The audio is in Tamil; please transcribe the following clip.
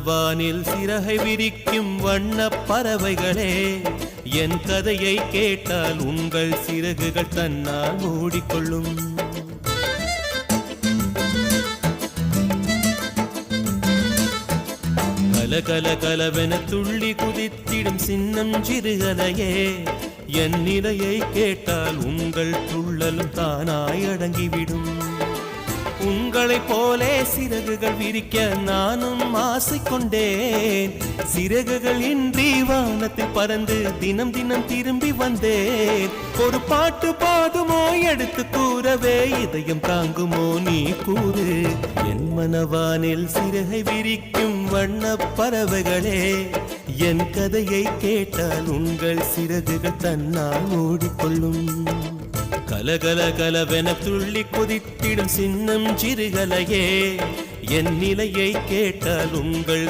வானில் சிறகை விரிக்கும் வண்ணப் பறவைகளே, என் கதையை கேட்டால் உங்கள் சிறகுகள் தன்னால் மூடிக்கொள்ளும். கல கலவென துள்ளி குதித்திடும் சின்னம் சிறுகதையே, என் நிலையை கேட்டால் உங்கள் துள்ளலும் தானாய் அடங்கிவிடும். உங்களைப் போலே சிறகுகள் விரிக்க நானும் ஆசை கொண்டேன். சிறகுகள் இன்றி வானத்தில் பறந்து தினம் தினம் திரும்பி வந்தேன். ஒரு பாட்டு போதுமோ எடுத்து கூறவே, இதயம் தாங்குமோ நீ கூறு. என் மனவானில் சிறகை விரிக்கும் வண்ணப் பறவைகளே, என் கதையை கேட்டால் உங்கள் சிறகுகள் தன்னால் மூடிக்கொள்ளும். கலகல கலவென துள்ளி குதித்திடும் சின்னம் சிறுகலையே, என் நிலையை கேட்டால் உங்கள்